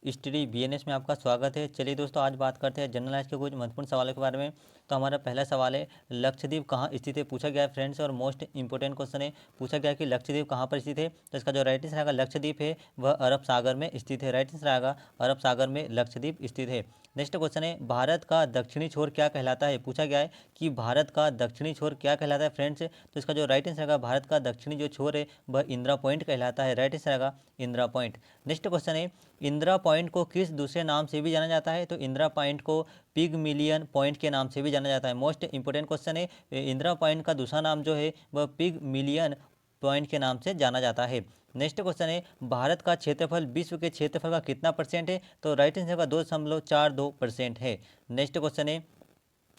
Study BNS में आपका स्वागत है। चलिए दोस्तों, आज बात करते हैं जनरल नॉलेज के कुछ महत्वपूर्ण सवालों के बारे में। तो हमारा पहला सवाल है, लक्षद्वीप कहाँ स्थित है? पूछा गया है फ्रेंड्स, और मोस्ट इंपोर्टेंट क्वेश्चन है। पूछा गया है कि लक्षद्वीप कहाँ पर स्थित है। तो इसका जो राइट आंसर आएगा, लक्षद्वीप है वह अरब सागर में स्थित है। राइट आंसर आएगा, अरब सागर में लक्षद्वीप स्थित है। नेक्स्ट क्वेश्चन है, भारत का दक्षिणी छोर क्या कहलाता है? पूछा गया है कि भारत का दक्षिणी छोर क्या कहलाता है फ्रेंड्स। तो इसका जो राइट आंसर आएगा, भारत का दक्षिणी जो छोर है वह इंदिरा पॉइंट कहलाता है। राइट आंसर आएगा इंदिरा पॉइंट। नेक्स्ट क्वेश्चन है, इंदिरा पॉइंट को किस दूसरे नाम से भी जाना जाता है? तो इंदिरा पॉइंट को पिगमिलियन पॉइंट के नाम से भी जाना जाता है। मोस्ट इंपोर्टेंट क्वेश्चन है, इंदिरा पॉइंट का दूसरा नाम जो है वह पिगमिलियन पॉइंट के नाम से जाना जाता है। नेक्स्ट क्वेश्चन है, भारत का क्षेत्रफल विश्व के क्षेत्रफल का कितना परसेंट है? तो राइट आंसर का 2.42% है। नेक्स्ट क्वेश्चन है,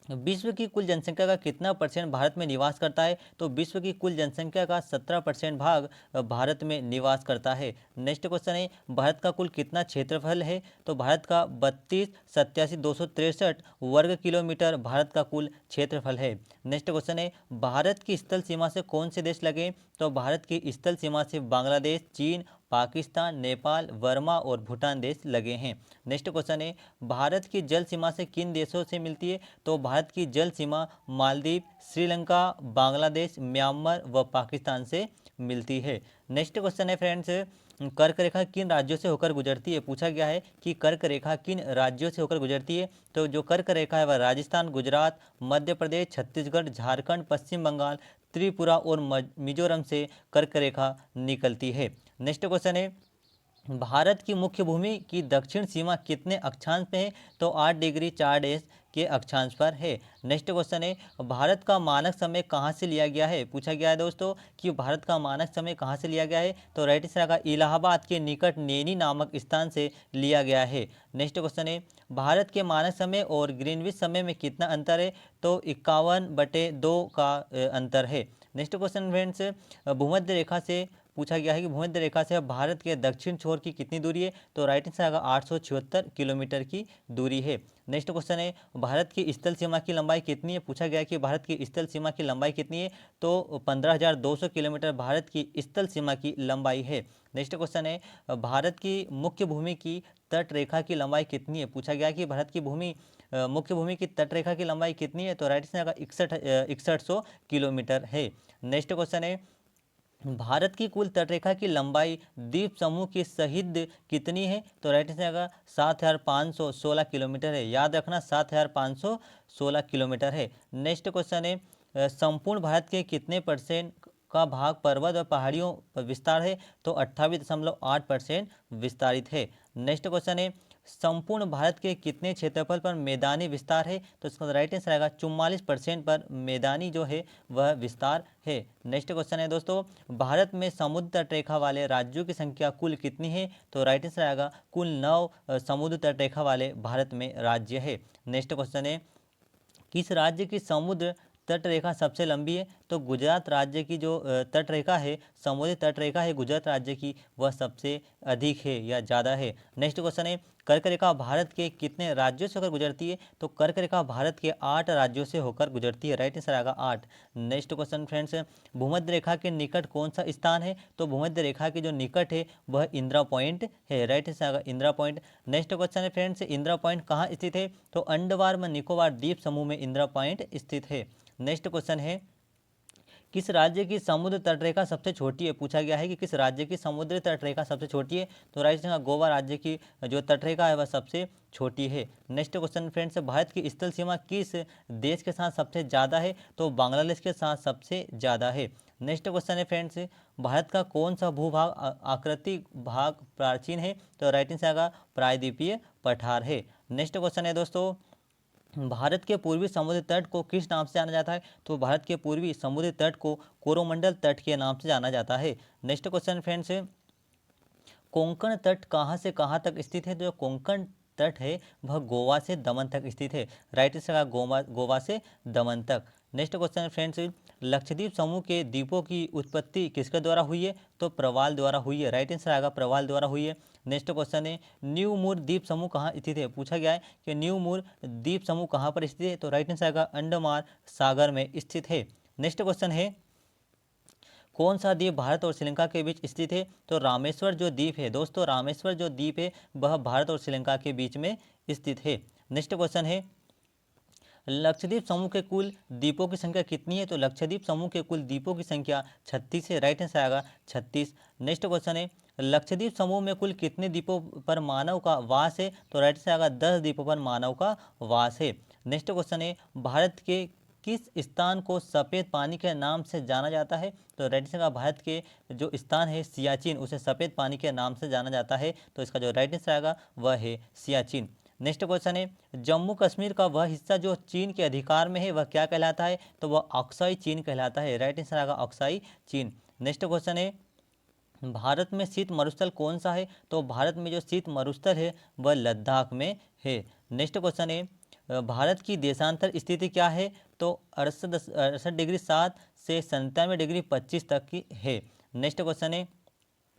विश्व की कुल जनसंख्या का कितना परसेंट भारत में निवास करता है? तो विश्व की कुल जनसंख्या का 17% भाग भारत में निवास करता है। नेक्स्ट क्वेश्चन है, भारत का कुल कितना क्षेत्रफल है? तो भारत का 32,87,263 वर्ग किलोमीटर भारत का कुल क्षेत्रफल है। नेक्स्ट क्वेश्चन है, भारत की स्थल सीमा से कौन से देश लगे? तो भारत की स्थल सीमा से बांग्लादेश, चीन, पाकिस्तान, नेपाल, वर्मा और भूटान देश लगे हैं। नेक्स्ट क्वेश्चन है, भारत की जल सीमा से किन देशों से मिलती है? तो भारत की जल सीमा मालदीव, श्रीलंका, बांग्लादेश, म्यांमार व पाकिस्तान से मिलती है। नेक्स्ट क्वेश्चन है फ्रेंड्स, कर्क रेखा किन राज्यों से होकर गुजरती है? पूछा गया है कि कर्क रेखा किन राज्यों से होकर गुजरती है। तो जो कर्क रेखा है वह राजस्थान, गुजरात, मध्य प्रदेश, छत्तीसगढ़, झारखंड, पश्चिम बंगाल, त्रिपुरा और मिजोरम से कर्क रेखा निकलती है। नेक्स्ट क्वेश्चन है, भारत की मुख्य भूमि की दक्षिण सीमा कितने अक्षांश पे है? तो 8 डिग्री 4 डेश के अक्षांश पर है। नेक्स्ट क्वेश्चन है, भारत का मानक समय कहाँ से लिया गया है? पूछा गया है दोस्तों कि भारत का मानक समय कहाँ से लिया गया है। तो राइट आंसर आएगा, इलाहाबाद के निकट नैनी नामक स्थान से लिया गया है। नेक्स्ट क्वेश्चन है, भारत के मानक समय और ग्रीनविच समय में कितना अंतर है? तो 51/2 का अंतर है। नेक्स्ट क्वेश्चन फ्रेंड्स, भूमध्य रेखा से पूछा गया है कि भूमध्य रेखा से भारत के दक्षिण छोर की कितनी दूरी है? तो राइट आंसर आएगा 876 किलोमीटर की दूरी है। नेक्स्ट क्वेश्चन है, भारत की स्थल सीमा की लंबाई कितनी है? पूछा गया है कि भारत की स्थल सीमा की लंबाई कितनी है? तो 15,200 किलोमीटर भारत की स्थल सीमा की लंबाई है। नेक्स्ट क्वेश्चन है, भारत की मुख्य भूमि की तट रेखा की लंबाई कितनी है? पूछा गया है कि भारत की मुख्य भूमि की तट रेखा की लंबाई कितनी है? तो राइट आंसर आएगा 6100 किलोमीटर है। नेक्स्ट क्वेश्चन है, भारत की कुल तटरेखा की लंबाई द्वीप समूह की सहित कितनी है? तो राइट आंसर आएगा 7,516 किलोमीटर है। याद रखना, 7,516 किलोमीटर है। नेक्स्ट क्वेश्चन है, संपूर्ण भारत के कितने परसेंट का भाग पर्वत और पहाड़ियों पर विस्तार है? तो 28.8% विस्तारित है। नेक्स्ट क्वेश्चन है, संपूर्ण भारत के कितने क्षेत्रफल पर मैदानी विस्तार है? तो इसका राइट आंसर आएगा 44% पर मैदानी जो है वह विस्तार है। नेक्स्ट क्वेश्चन है दोस्तों, भारत में समुद्र तटरेखा वाले राज्यों की संख्या कुल कितनी है? तो राइट आंसर आएगा कुल 9 समुद्र तटरेखा वाले भारत में राज्य है। नेक्स्ट क्वेश्चन है, किस राज्य की समुद्र तट रेखा सबसे लंबी है? तो गुजरात राज्य की जो तट रेखा है, समुद्री तट रेखा है गुजरात राज्य की, वह सबसे अधिक है या ज़्यादा है। नेक्स्ट क्वेश्चन है, कर्क रेखा भारत के कितने राज्यों से होकर गुजरती है? तो कर्क रेखा भारत के 8 राज्यों से होकर गुजरती है। राइट आंसर आएगा 8। नेक्स्ट क्वेश्चन फ्रेंड्स, भूमध्य रेखा के निकट कौन सा स्थान है? तो भूमध्य रेखा के जो निकट है वह इंदिरा पॉइंट है। राइट आंसर आएगा इंदिरा पॉइंट। नेक्स्ट क्वेश्चन है फ्रेंड्स, इंदिरा पॉइंट कहाँ स्थित है? तो अंडमान व निकोबार द्वीप समूह में इंदिरा पॉइंट स्थित है। नेक्स्ट क्वेश्चन है, किस राज्य की समुद्र तटरेखा सबसे छोटी है? पूछा गया है कि किस राज्य की समुद्र तटरेखा सबसे छोटी है? तो राइट आंसर गोवा राज्य की जो तटरेखा है वह सबसे छोटी है। नेक्स्ट क्वेश्चन फ्रेंड्स, भारत की स्थल सीमा किस देश के साथ सबसे ज़्यादा है? तो बांग्लादेश के साथ सबसे ज़्यादा है। नेक्स्ट क्वेश्चन है फ्रेंड्स, भारत का कौन सा भूभाग आकृति भाग प्राचीन है? तो राइट आंसर आएगा प्रायद्वीपीय पठार है। नेक्स्ट क्वेश्चन है दोस्तों, भारत के पूर्वी समुद्र तट को किस नाम से जाना जाता है? तो भारत के पूर्वी समुद्र तट को कोरोमंडल तट के नाम से जाना जाता है। नेक्स्ट क्वेश्चन फ्रेंड्स, कोंकण तट कहाँ से कहाँ तक स्थित है? जो कोंकण तट है वह गोवा से दमन तक स्थित है। राइट आंसर का गोवा से दमन तक। नेक्स्ट क्वेश्चन फ्रेंड्स, लक्षद्वीप समूह के द्वीपों की उत्पत्ति किसके द्वारा हुई है? तो प्रवाल द्वारा हुई है। राइट आंसर आएगा प्रवाल द्वारा हुई है। नेक्स्ट क्वेश्चन है, न्यू मूर द्वीप समूह कहाँ स्थित है? पूछा गया है कि न्यू मूर द्वीप समूह कहाँ पर स्थित है? तो राइट आंसर आएगा अंडमान सागर में स्थित है। नेक्स्ट क्वेश्चन है, कौन सा द्वीप भारत और श्रीलंका के बीच स्थित है? तो रामेश्वर जो द्वीप है दोस्तों, रामेश्वर जो द्वीप है वह भारत और श्रीलंका के बीच में स्थित है। नेक्स्ट क्वेश्चन है, लक्षद्वीप समूह के कुल द्वीपों की संख्या कितनी है? तो लक्षद्वीप समूह के कुल द्वीपों की संख्या 36 है। राइट आंसर आएगा 36। नेक्स्ट क्वेश्चन है, लक्षद्वीप समूह में कुल कितने द्वीपों पर मानव का वास है? तो राइट आंसर आएगा 10 द्वीपों पर मानव का वास है। नेक्स्ट क्वेश्चन है, भारत के किस स्थान को सफ़ेद पानी के नाम से जाना जाता है? तो राइट आंसर आएगा भारत के जो स्थान है सियाचिन, उसे सफ़ेद पानी के नाम से जाना जाता है। तो इसका जो राइट आंसर आएगा वह है सियाचिन। नेक्स्ट क्वेश्चन है, जम्मू कश्मीर का वह हिस्सा जो चीन के अधिकार में है वह क्या कहलाता है? तो वह अक्साई चीन कहलाता है। राइट आंसर आएगा अक्साई चीन। नेक्स्ट क्वेश्चन है, भारत में शीत मरुस्थल कौन सा है? तो भारत में जो शीत मरुस्थल है वह लद्दाख में है। नेक्स्ट क्वेश्चन है, भारत की देशांतर स्थिति क्या है? तो 68.7 से 97.25 तक की है। नेक्स्ट क्वेश्चन है,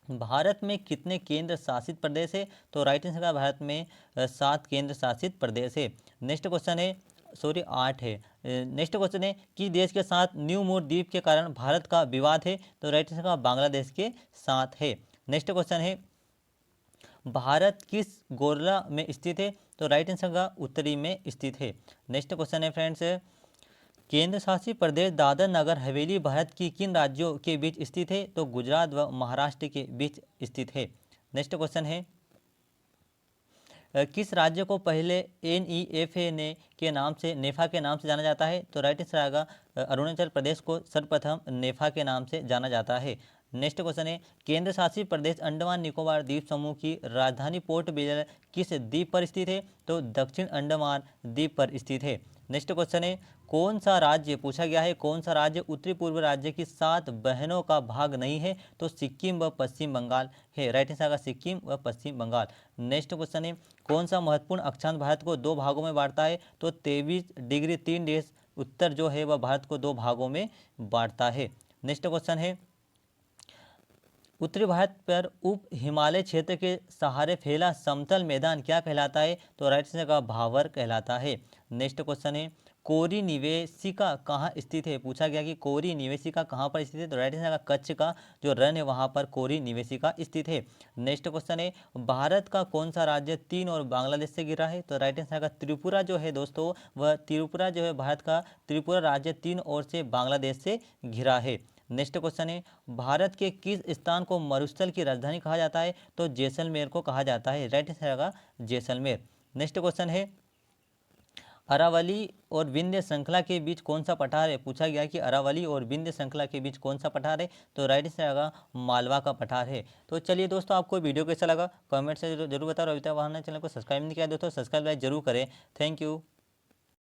भारत में कितने केंद्र शासित प्रदेश है? तो राइट आंसर का भारत में 7 केंद्र शासित प्रदेश है। नेक्स्ट क्वेश्चन है, सॉरी 8 है। नेक्स्ट क्वेश्चन है, किस देश के साथ न्यू मूर द्वीप के कारण भारत का विवाद है? तो राइट आंसर का बांग्लादेश के साथ है। नेक्स्ट क्वेश्चन है, भारत किस गोला में स्थित है? तो राइट आंसर का उत्तरी में स्थित है। नेक्स्ट क्वेश्चन है फ्रेंड्स, केंद्र शासित प्रदेश दादर नगर हवेली भारत की किन राज्यों के बीच स्थित है? तो गुजरात व महाराष्ट्र के बीच स्थित है। नेक्स्ट क्वेश्चन है, किस राज्य को पहले NEFA ने के नाम से नेफा के नाम से जाना जाता है? तो राइट आंसर आएगा अरुणाचल प्रदेश को सर्वप्रथम नेफा के नाम से जाना जाता है। नेक्स्ट क्वेश्चन है, केंद्र शासित प्रदेश अंडमान निकोबार द्वीप समूह की राजधानी पोर्ट ब्लेयर किस द्वीप पर स्थित है? तो दक्षिण अंडमान द्वीप पर स्थित है। नेक्स्ट क्वेश्चन है, कौन सा राज्य पूछा गया है, कौन सा राज्य उत्तरी पूर्व राज्य की 7 बहनों का भाग नहीं है? तो सिक्किम व पश्चिम बंगाल है। राइट आंसर आएगा सिक्किम व पश्चिम बंगाल। नेक्स्ट क्वेश्चन है, कौन सा महत्वपूर्ण अक्षांश भारत को 2 भागों में बांटता है? तो 23°3' उत्तर जो है वह भारत को 2 भागों में बांटता है। नेक्स्ट क्वेश्चन है, उत्तरी भारत पर उप हिमालय क्षेत्र के सहारे फैला समतल मैदान क्या कहलाता है? तो राइट आंसर का भावर कहलाता है। नेक्स्ट क्वेश्चन है, कोरी निवेशिका कहाँ स्थित है? पूछा गया कि कोरी निवेशिका कहाँ पर स्थित है? तो राइट आंसर का कच्छ का जो रण है वहाँ पर कोरी निवेशिका स्थित है। नेक्स्ट क्वेश्चन है, भारत का कौन सा राज्य 3 और बांग्लादेश से घिरा है? तो राइट आंसर का त्रिपुरा जो है दोस्तों, वह त्रिपुरा जो है भारत का त्रिपुरा राज्य 3 ओर से बांग्लादेश से घिरा है। नेक्स्ट क्वेश्चन है, भारत के किस स्थान को मरुस्थल की राजधानी कहा जाता है? तो जैसलमेर को कहा जाता है। राइट आंसर आएगा जैसलमेर। नेक्स्ट क्वेश्चन है, अरावली और विंध्य श्रृंखला के बीच कौन सा पठार है? पूछा गया कि अरावली और विंध्य श्रृंखला के बीच कौन सा पठार है? तो राइट आंसर आएगा मालवा का पठार है। तो चलिए दोस्तों, आपको वीडियो कैसा लगा कमेंट से जरूर बताओ। और अभी तक हमारे चैनल को सब्सक्राइब नहीं किया दोस्तों, सब्सक्राइब जरूर करें। Thank you.